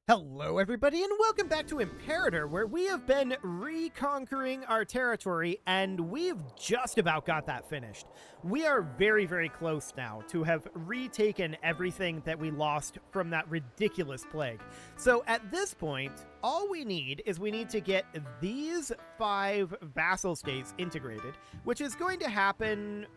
Hello everybody and welcome back to Imperator, where we have been reconquering our territory and we've just about got that finished. We are very close now to have retaken everything that we lost from that ridiculous plague. So at this point, all we need is we need to get these 5 vassal states integrated, which is going to happen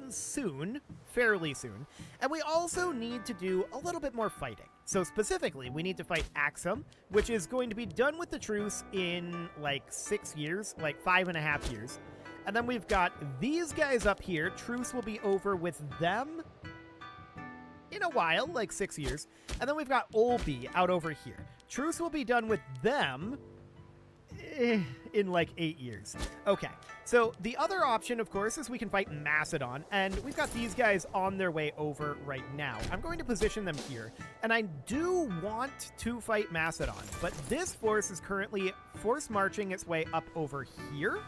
soon, fairly soon, and we also need to do a little bit more fighting. So specifically, we need to fight Axum, which is going to be done with the truce in like 6 years, like 5.5 years. And then we've got these guys up here. Truce will be over with them in a while, like 6 years. And then we've got Olby out over here. Truce will be done with them in like 8 years. Okay, so the other option, of course, is we can fight Macedon, and we've got these guys on their way over right now. I'm going to position them here, and I do want to fight Macedon, but this force is currently force marching its way up over here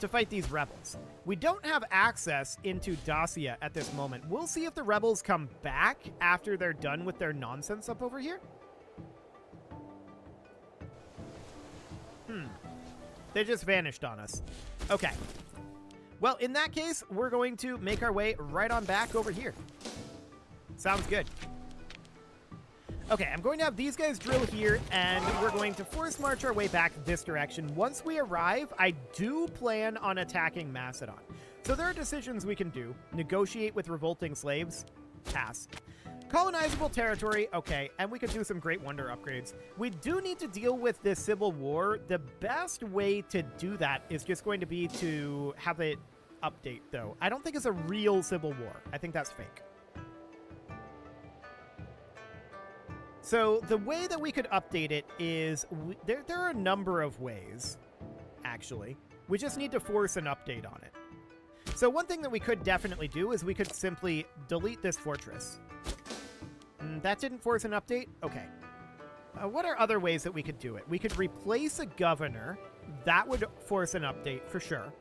to fight these rebels. We don't have access into Dacia at this moment. We'll see if the rebels come back after they're done with their nonsense up over here. They just vanished on us. Okay. Well, in that case, we're going to make our way right on back over here. Sounds good. Okay, I'm going to have these guys drill here, and we're going to force march our way back this direction. Once we arrive, I do plan on attacking Macedon. So there are decisions we can do. Negotiate with revolting slaves. Pass. Colonizable territory, okay, and we could do some Great Wonder upgrades. We do need to deal with this civil war. The best way to do that is just going to be to have it update, though. I don't think it's a real civil war. I think that's fake. So the way that we could update it is, there are a number of ways, actually. We just need to force an update on it. So one thing that we could definitely do is we could simply delete this fortress. That didn't force an update? Okay. What are other ways that we could do it? We could replace a governor. That would force an update for sure.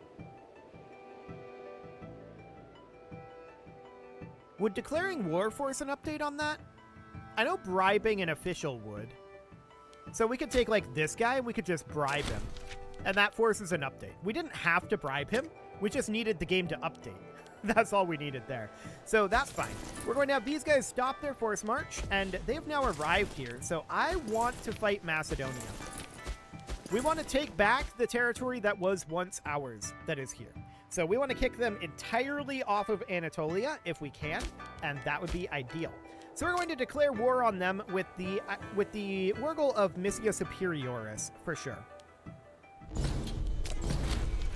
Would declaring war force an update on that? I know bribing an official would. So we could take like this guy and we could just bribe him. And that forces an update. We didn't have to bribe him. We just needed the game to update. That's all we needed there. So that's fine. We're going to have these guys stop their force march, and they've now arrived here. So I want to fight Macedonia. We want to take back the territory that was once ours, that is here. So we want to kick them entirely off of Anatolia if we can, and that would be ideal. So we're going to declare war on them with the Wargle of Missia Superioris, for sure.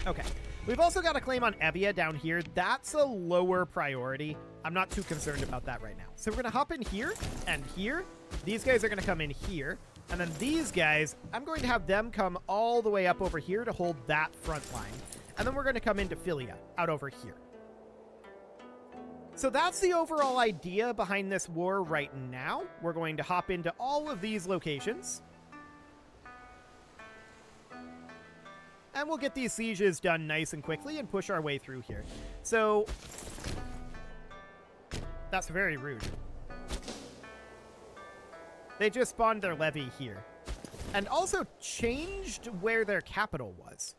Okay. We've also got a claim on Evia down here. That's a lower priority. I'm not too concerned about that right now. So we're going to hop in here and here. These guys are going to come in here. And then these guys, I'm going to have them come all the way up over here to hold that front line. And then we're going to come into Philia out over here. So that's the overall idea behind this war right now. We're going to hop into all of these locations. And we'll get these sieges done nice and quickly and push our way through here. So that's very rude. They just spawned their levy here. And also changed where their capital was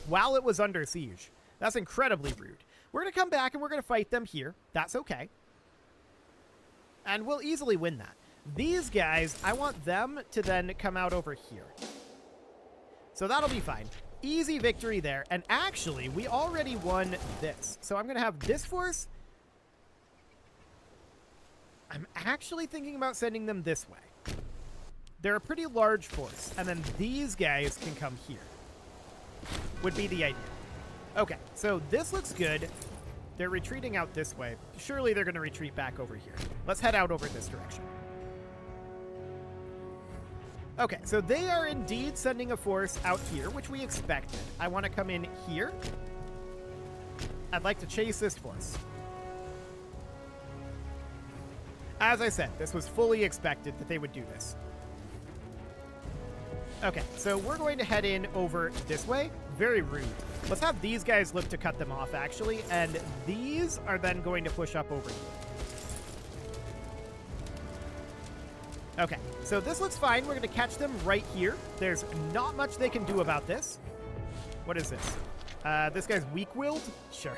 while it was under siege. That's incredibly rude. We're going to come back and we're going to fight them here. That's okay. And we'll easily win that. These guys, I want them to then come out over here. So that'll be fine. Easy victory there. And actually, we already won this. So I'm going to have this force. I'm actually thinking about sending them this way. They're a pretty large force. And then these guys can come here. Would be the idea. Okay, so this looks good. They're retreating out this way. Surely they're going to retreat back over here. Let's head out over this direction. Okay, so they are indeed sending a force out here, which we expected. I want to come in here. I'd like to chase this force. As I said, this was fully expected that they would do this. Okay, so we're going to head in over this way. Very rude. Let's have these guys look to cut them off, actually, and these are then going to push up over here. Okay, so this looks fine. We're going to catch them right here. There's not much they can do about this. What is this? This guy's weak-willed? Sure.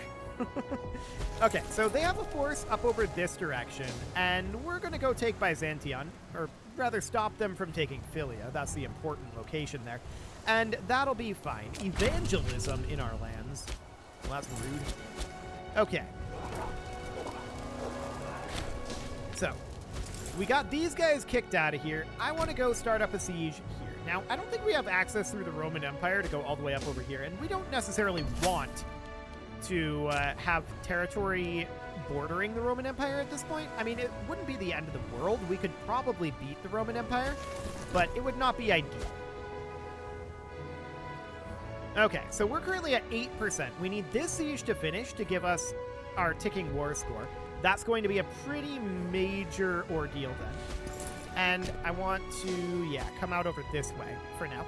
Okay, so they have a force up over this direction, and we're going to go take Byzantion, or rather stop them from taking Philia. That's the important location there. And that'll be fine. Evangelism in our lands. Well, that's rude. Okay. So, we got these guys kicked out of here. I want to go start up a siege here. Now, I don't think we have access through the Roman Empire to go all the way up over here, and we don't necessarily want to have territory bordering the Roman Empire at this point. I mean, it wouldn't be the end of the world. We could probably beat the Roman Empire, but it would not be ideal. Okay, so we're currently at 8%. We need this siege to finish to give us our ticking war score. That's going to be a pretty major ordeal then. And I want to, yeah, come out over this way for now.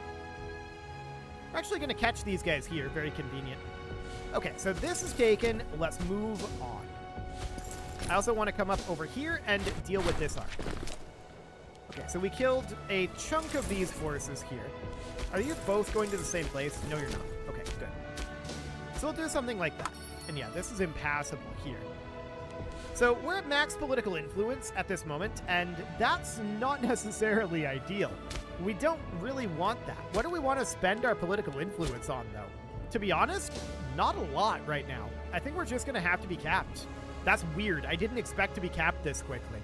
We're actually going to catch these guys here. Very convenient. Okay, so this is taken. Let's move on. I also want to come up over here and deal with this army. Okay, so we killed a chunk of these forces here. Are you both going to the same place? No, you're not. Okay, good. So we'll do something like that. And yeah, this is impassable here. So we're at max political influence at this moment, and that's not necessarily ideal. We don't really want that. What do we want to spend our political influence on, though? To be honest, not a lot right now. I think we're just going to have to be capped. That's weird. I didn't expect to be capped this quickly.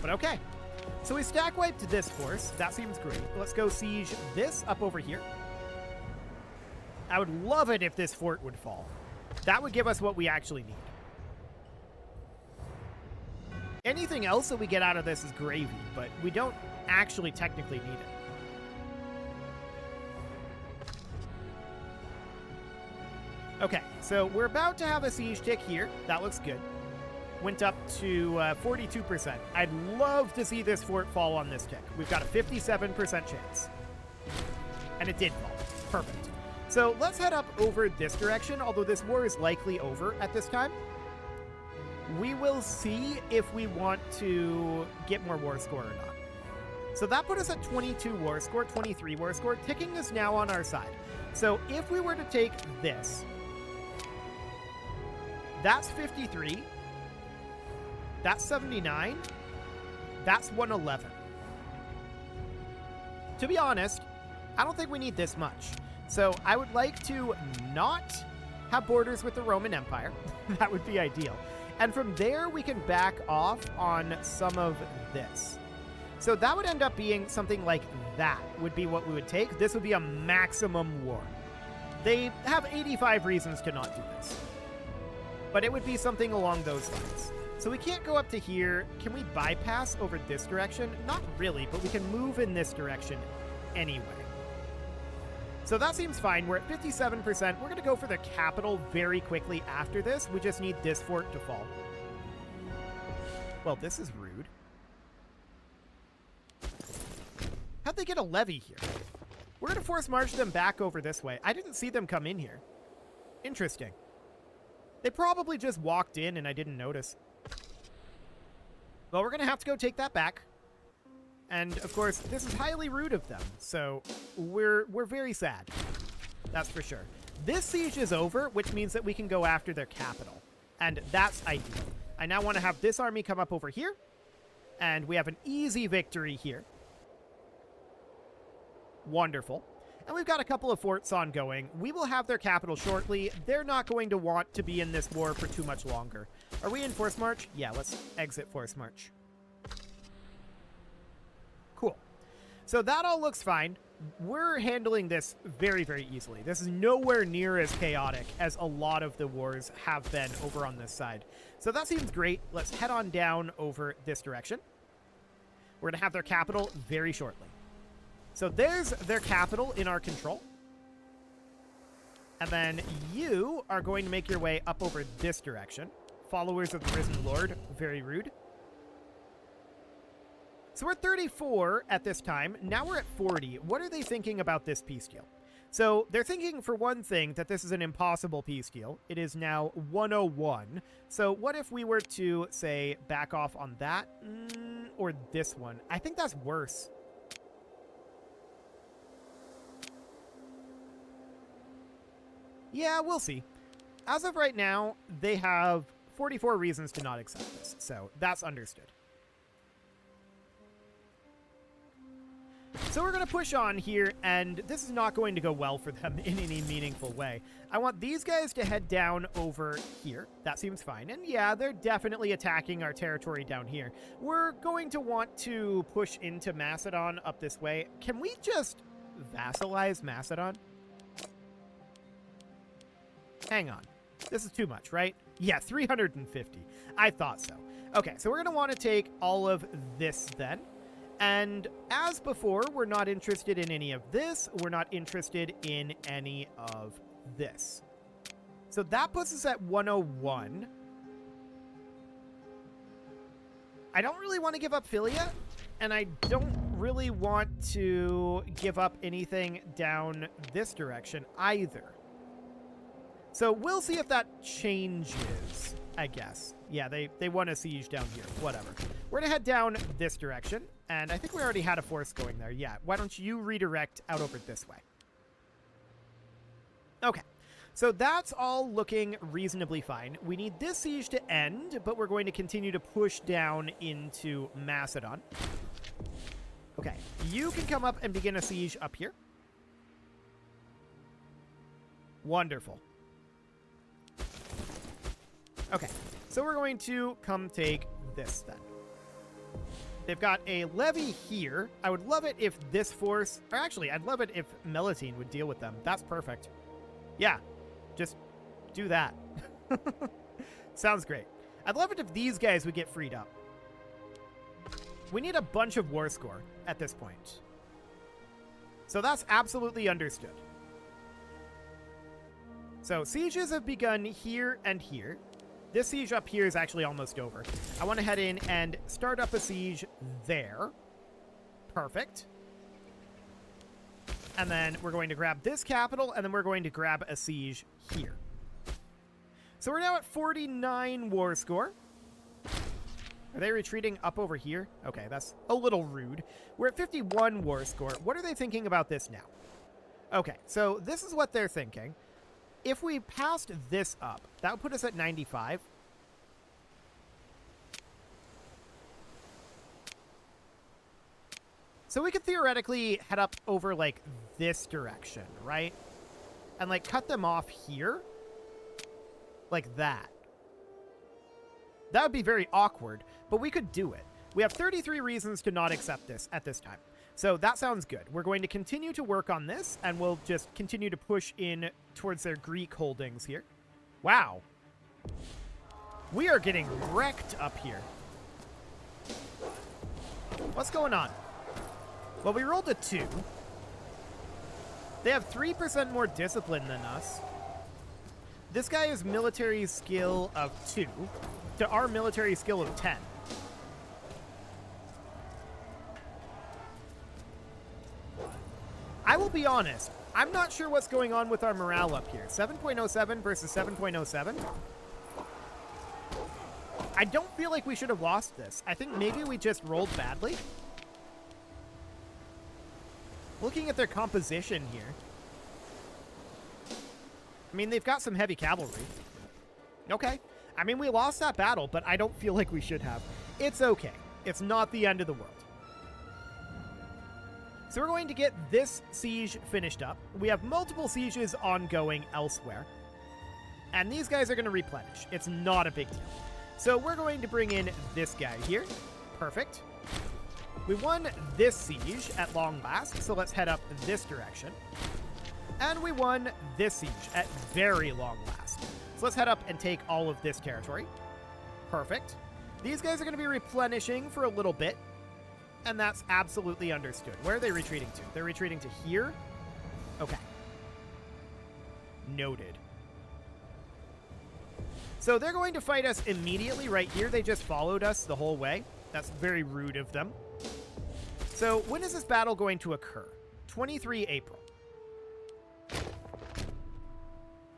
But okay. So we stack wiped this force. That seems great. Let's go siege this up over here. I would love it if this fort would fall. That would give us what we actually need. Anything else that we get out of this is gravy, but we don't actually technically need it. Okay, so we're about to have a siege tick here. That looks good. Went up to 42%. I'd love to see this fort fall on this tick. We've got a 57% chance. And it did fall. Perfect. So let's head up over this direction, although this war is likely over at this time. We will see if we want to get more war score or not. So that put us at 22 war score, 23 war score. Ticking is now on our side. So if we were to take this, that's 53. That's 79. That's 111. To be honest, I don't think we need this much. So I would like to not have borders with the Roman Empire. That would be ideal. And from there, we can back off on some of this. So that would end up being something like that would be what we would take. This would be a maximum war. They have 85 reasons to not do this. But it would be something along those lines. So we can't go up to here. Can we bypass over this direction? Not really, but we can move in this direction anyway. So that seems fine. We're at 57%. We're going to go for the capital very quickly after this. We just need this fort to fall. Well, this is rude. How'd they get a levy here? We're going to force march them back over this way. I didn't see them come in here. Interesting. They probably just walked in and I didn't notice. Well, we're going to have to go take that back. And, of course, this is highly rude of them, so we're very sad. That's for sure. This siege is over, which means that we can go after their capital. And that's ideal. I now want to have this army come up over here. And we have an easy victory here. Wonderful. And we've got a couple of forts ongoing. We will have their capital shortly. They're not going to want to be in this war for too much longer. Are we in force march? Yeah, let's exit force march. Cool. So that all looks fine. We're handling this very, very easily. This is nowhere near as chaotic as a lot of the wars have been over on this side. So that seems great. Let's head on down over this direction. We're going to have their capital very shortly. So there's their capital in our control. And then you are going to make your way up over this direction. Followers of the Risen Lord, very rude. So we're 34 at this time. Now we're at 40. What are they thinking about this peace deal? So they're thinking, for one thing, that this is an impossible peace deal. It is now 101. So what if we were to, say, back off on that? or this one. I think that's worse. Yeah, we'll see. As of right now, they have 44 reasons to not accept this, so that's understood. So we're going to push on here, and this is not going to go well for them in any meaningful way. I want these guys to head down over here. That seems fine. And yeah, they're definitely attacking our territory down here. We're going to want to push into Macedon up this way. Can we just vassalize Macedon? Hang on. This is too much, right? Yeah, 350. I thought so. Okay, so we're going to want to take all of this then. And as before, we're not interested in any of this. We're not interested in any of this. So that puts us at 101. I don't really want to give up Philia, and I don't really want to give up anything down this direction either. So we'll see if that changes, I guess. Yeah, they want a siege down here. Whatever. We're going to head down this direction. And I think we already had a force going there. Yeah, why don't you redirect out over this way? Okay, so that's all looking reasonably fine. We need this siege to end, but we're going to continue to push down into Macedon. Okay, you can come up and begin a siege up here. Wonderful. Okay, so we're going to come take this then. They've got a levy here. I would love it if this force... Or actually, I'd love it if Melitene would deal with them. That's perfect. Yeah, just do that. Sounds great. I'd love it if these guys would get freed up. We need a bunch of war score at this point. So that's absolutely understood. So sieges have begun here and here. This siege up here is actually almost over. I want to head in and start up a siege there. Perfect. And then we're going to grab this capital, and then we're going to grab a siege here. So we're now at 49 war score. Are they retreating up over here? Okay, that's a little rude. We're at 51 war score. What are they thinking about this now? Okay, so this is what they're thinking. If we passed this up, that would put us at 95. So we could theoretically head up over, like, this direction, right? And, like, cut them off here. Like that. That would be very awkward, but we could do it. We have 33 reasons to not accept this at this time. So that sounds good. We're going to continue to work on this, and we'll just continue to push in towards their Greek holdings here. Wow. We are getting wrecked up here. What's going on? Well, we rolled a 2. They have 3% more discipline than us. This guy is military skill of 2 to our military skill of 10. I will be honest, I'm not sure what's going on with our morale up here. 7.07 versus 7.07. I don't feel like we should have lost this. I think maybe we just rolled badly. Looking at their composition here. I mean, they've got some heavy cavalry. Okay. I mean, we lost that battle, but I don't feel like we should have. It's okay. It's not the end of the world. So we're going to get this siege finished up. We have multiple sieges ongoing elsewhere. And these guys are going to replenish. It's not a big deal. So we're going to bring in this guy here. Perfect. We won this siege at long last, so let's head up this direction. And we won this siege at very long last. So let's head up and take all of this territory. Perfect. These guys are going to be replenishing for a little bit. And that's absolutely understood. Where are they retreating to? They're retreating to here? Okay. Noted. So they're going to fight us immediately right here. They just followed us the whole way. That's very rude of them. So when is this battle going to occur? 23 April.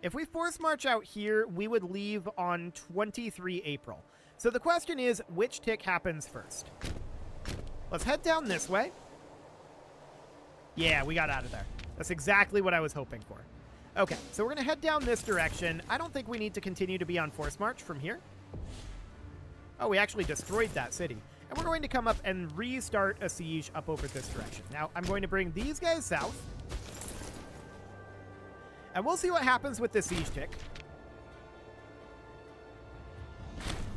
If we force march out here, we would leave on 23 April. So the question is, which tick happens first? Let's head down this way. Yeah, we got out of there. That's exactly what I was hoping for. Okay, so we're going to head down this direction. I don't think we need to continue to be on force march from here. Oh, we actually destroyed that city. And we're going to come up and restart a siege up over this direction. Now, I'm going to bring these guys south. And we'll see what happens with this siege tick.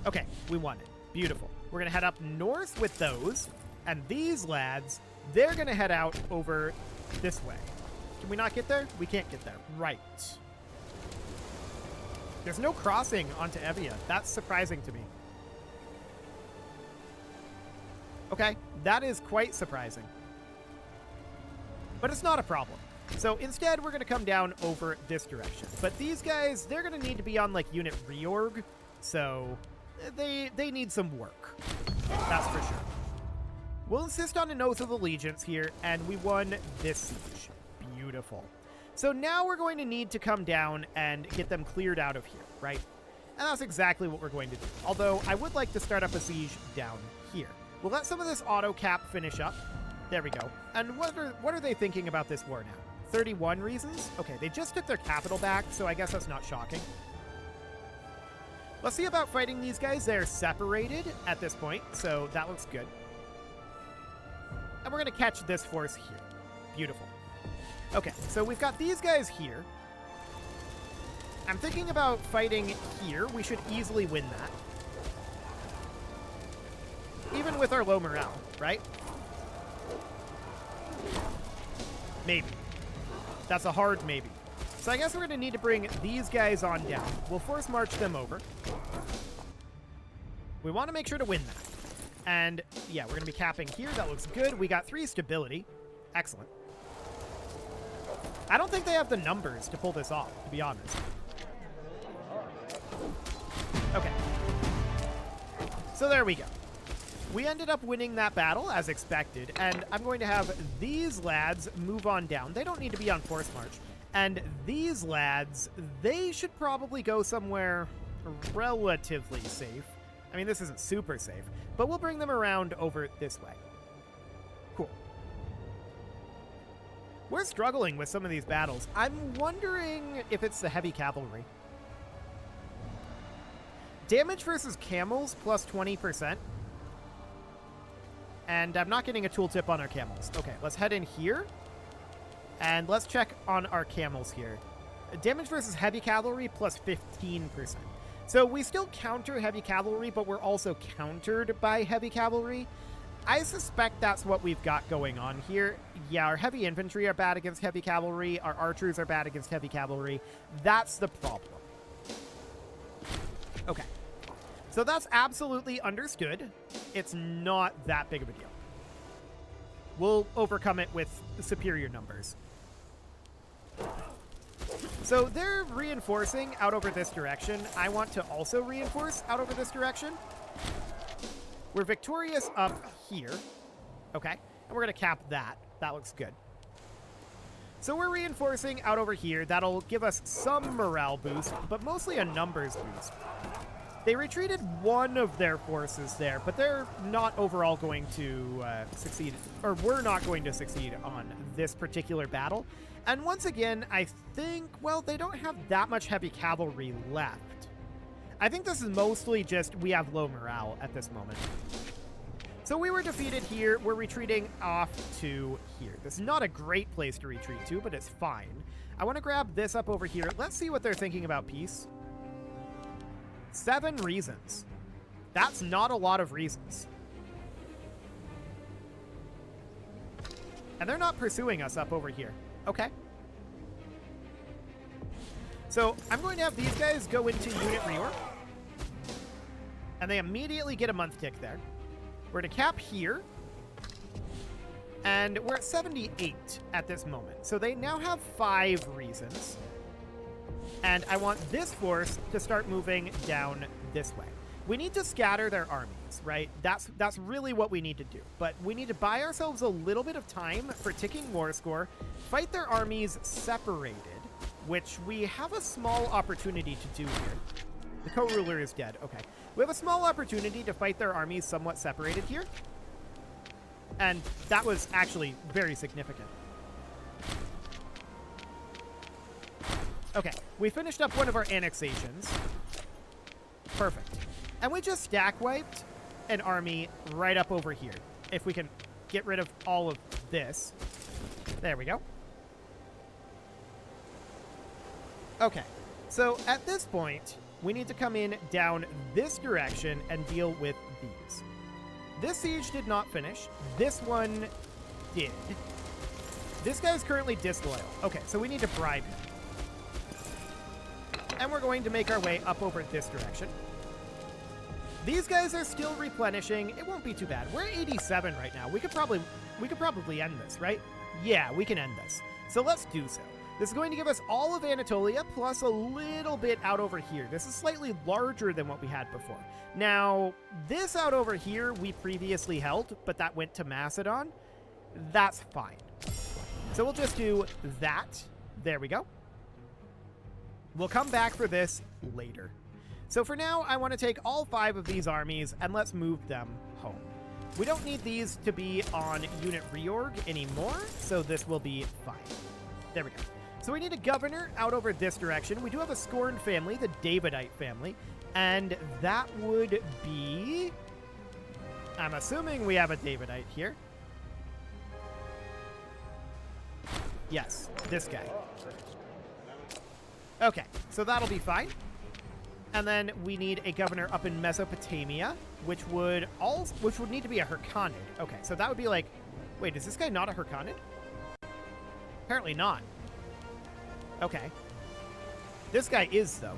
Okay, we won it. Beautiful. We're going to head up north with those. And these lads, they're going to head out over this way. Can we not get there? We can't get there. Right. There's no crossing onto Evia. That's surprising to me. Okay, that is quite surprising. But it's not a problem. So instead, we're going to come down over this direction. But these guys, they're going to need to be on, like, unit reorg. So they need some work. That's for sure. We'll insist on an Oath of Allegiance here, and we won this siege. Beautiful. So now we're going to need to come down and get them cleared out of here, right? And that's exactly what we're going to do. Although, I would like to start up a siege down here. We'll let some of this auto cap finish up. There we go. And what are they thinking about this war now? 31 reasons? Okay, they just took their capital back, so I guess that's not shocking. Let's see about fighting these guys. They're separated at this point, so that looks good. And we're going to catch this force here. Beautiful. Okay, so we've got these guys here. I'm thinking about fighting here. We should easily win that. Even with our low morale, right? Maybe. That's a hard maybe. So I guess we're going to need to bring these guys on down. We'll force march them over. We want to make sure to win that. And yeah, we're going to be capping here. That looks good. We got 3 stability. Excellent. I don't think they have the numbers to pull this off, to be honest. Okay. So there we go. We ended up winning that battle, as expected, and I'm going to have these lads move on down. They don't need to be on force march. And these lads, they should probably go somewhere relatively safe. I mean, this isn't super safe, but we'll bring them around over this way. Cool. We're struggling with some of these battles. I'm wondering if it's the heavy cavalry. Damage versus camels plus 20%. And I'm not getting a tooltip on our camels. Okay, let's head in here. And let's check on our camels here. Damage versus heavy cavalry plus 15%. So we still counter heavy cavalry, but we're also countered by heavy cavalry. I suspect that's what we've got going on here. Yeah, our heavy infantry are bad against heavy cavalry. Our archers are bad against heavy cavalry. That's the problem. Okay. So that's absolutely understood. It's not that big of a deal. We'll overcome it with superior numbers. So they're reinforcing out over this direction. I want to also reinforce out over this direction. We're victorious up here. Okay. And we're going to cap that. That looks good. So we're reinforcing out over here. That'll give us some morale boost, but mostly a numbers boost. They retreated one of their forces there, but they're not overall going to succeed, or we're not going to succeed on this particular battle. And once again, I think, well, they don't have that much heavy cavalry left. I think this is mostly just we have low morale at this moment. So we were defeated here. We're retreating off to here. This is not a great place to retreat to, but it's fine. I want to grab this up over here. Let's see what they're thinking about peace. 7 reasons. That's not a lot of reasons. And they're not pursuing us up over here. Okay. So I'm going to have these guys go into unit reorg. And they immediately get a month tick there. We're to cap here. And we're at 78 at this moment. So they now have 5 reasons. And I want this force to start moving down this way. We need to scatter their armies, right? That's really what we need to do. But we need to buy ourselves a little bit of time for ticking war score, fight their armies separated, which we have a small opportunity to do here. The co-ruler is dead. Okay. We have a small opportunity to fight their armies somewhat separated here. And that was actually very significant. Okay, we finished up one of our annexations. Perfect. And we just stack wiped an army right up over here. If we can get rid of all of this. There we go. Okay, so at this point, we need to come in down this direction and deal with these. This siege did not finish. This one did. This guy's currently disloyal. Okay, so we need to bribe him. And we're going to make our way up over this direction. These guys are still replenishing. It won't be too bad. We're at 87 right now. We could probably end this, right? Yeah, we can end this. So let's do so. This is going to give us all of Anatolia plus a little bit out over here. This is slightly larger than what we had before. Now, this out over here we previously held, but that went to Macedon. That's fine. So we'll just do that. There we go. We'll come back for this later. So for now, I want to take all 5 of these armies and let's move them home. We don't need these to be on unit reorg anymore, so this will be fine. There we go. So we need a governor out over this direction. We do have a scorned family, the Davidite family, and that would be... I'm assuming we have a Davidite here. Yes, this guy. Okay, so that'll be fine. And then we need a governor up in Mesopotamia, which would need to be a Hyrcanid. Okay, so that would be like, wait, is this guy not a Hyrcanid? Apparently not. Okay. This guy is, though.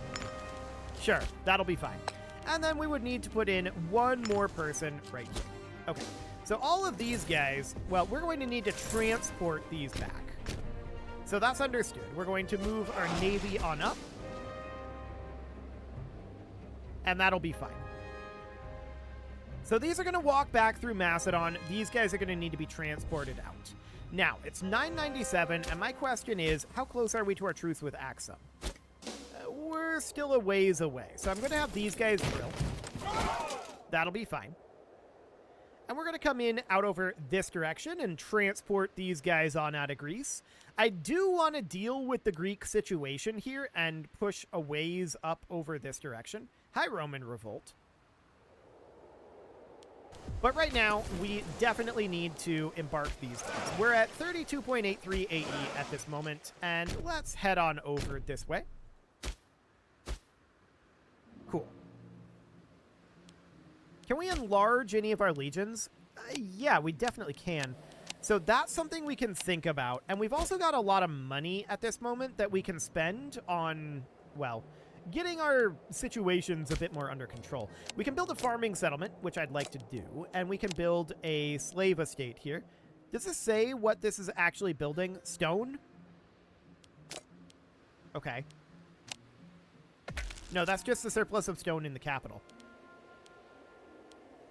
Sure, that'll be fine. And then we would need to put in one more person right here. Okay, so all of these guys, well, we're going to need to transport these back. So that's understood. We're going to move our navy on up. And that'll be fine. So these are going to walk back through Macedon. These guys are going to need to be transported out. Now, it's 997, and my question is, how close are we to our truce with Axum? We're still a ways away. So I'm going to have these guys drill. That'll be fine. And we're going to come in out over this direction and transport these guys on out of Greece. I do want to deal with the Greek situation here and push a ways up over this direction. Hi, Roman Revolt. But right now, we definitely need to embark these guys. We're at 32.83 AE at this moment, and let's head on over this way. Cool. Can we enlarge any of our legions? Yeah, we definitely can. So that's something we can think about. And we've also got a lot of money at this moment that we can spend on, well, getting our situations a bit more under control. We can build a farming settlement, which I'd like to do, and we can build a slave estate here. Does this say what this is actually building? Stone? Okay. No, that's just the surplus of stone in the capital.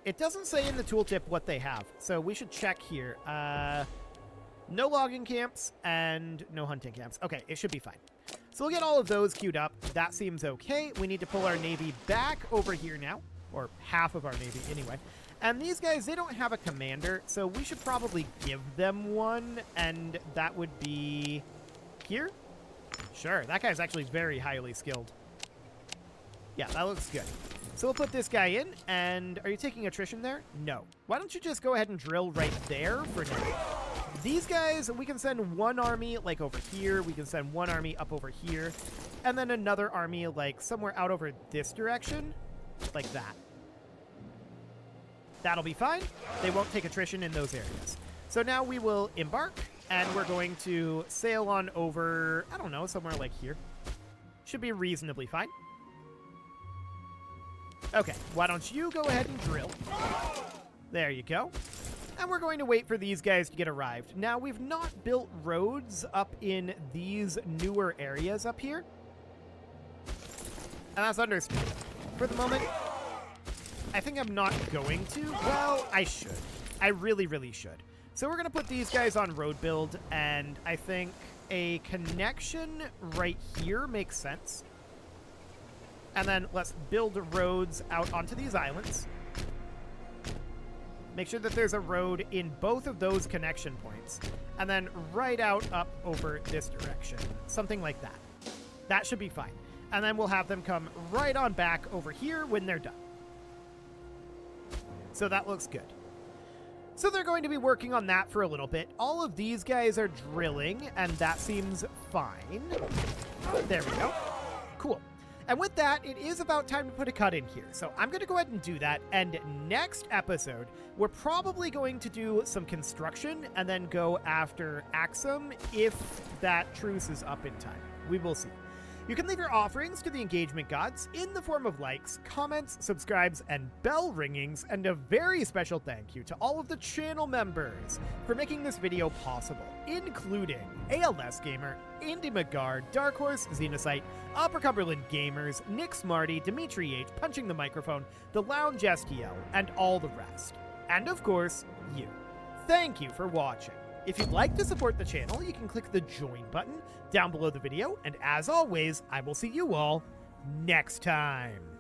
It doesn't say in the tooltip what they have, so we should check here. No logging camps and no hunting camps. Okay, it should be fine. So we'll get all of those queued up. That seems okay. We need to pull our navy back over here now, or half of our navy anyway. And these guys, they don't have a commander, so we should probably give them one, and that would be here? Sure, that guy's actually very highly skilled. Yeah, that looks good. So we'll put this guy in, and are you taking attrition there? No. Why don't you just go ahead and drill right there for now? These guys, we can send one army, like, over here. We can send one army up over here. And then another army, like, somewhere out over this direction. Like that. That'll be fine. They won't take attrition in those areas. So now we will embark, and we're going to sail on over, I don't know, somewhere like here. Should be reasonably fine. Okay, why don't you go ahead and drill. There you go. And we're going to wait for these guys to get arrived. Now, we've not built roads up in these newer areas up here. And that's understood. For the moment, I think I'm not going to. Well, I should. I really, really should. So we're going to put these guys on road build, and I think a connection right here makes sense. And then let's build roads out onto these islands. Make sure that there's a road in both of those connection points, and then right out up over this direction. Something like that. That should be fine. And then we'll have them come right on back over here when they're done. So that looks good. So they're going to be working on that for a little bit. All of these guys are drilling, and that seems fine. There we go. Cool. And with that, it is about time to put a cut in here. So I'm going to go ahead and do that. And next episode, we're probably going to do some construction and then go after Axum if that truce is up in time. We will see. You can leave your offerings to the engagement gods in the form of likes, comments, subscribes, and bell ringings, and a very special thank you to all of the channel members for making this video possible, including ALS Gamer, Andy McGar, Dark Horse, Xenocyte, Upper Cumberland Gamers, Nick Smarty, Dimitri H, Punching the Microphone, The Lounge STL, and all the rest. And of course, you. Thank you for watching. If you'd like to support the channel, you can click the join button down below the video, and as always, I will see you all next time.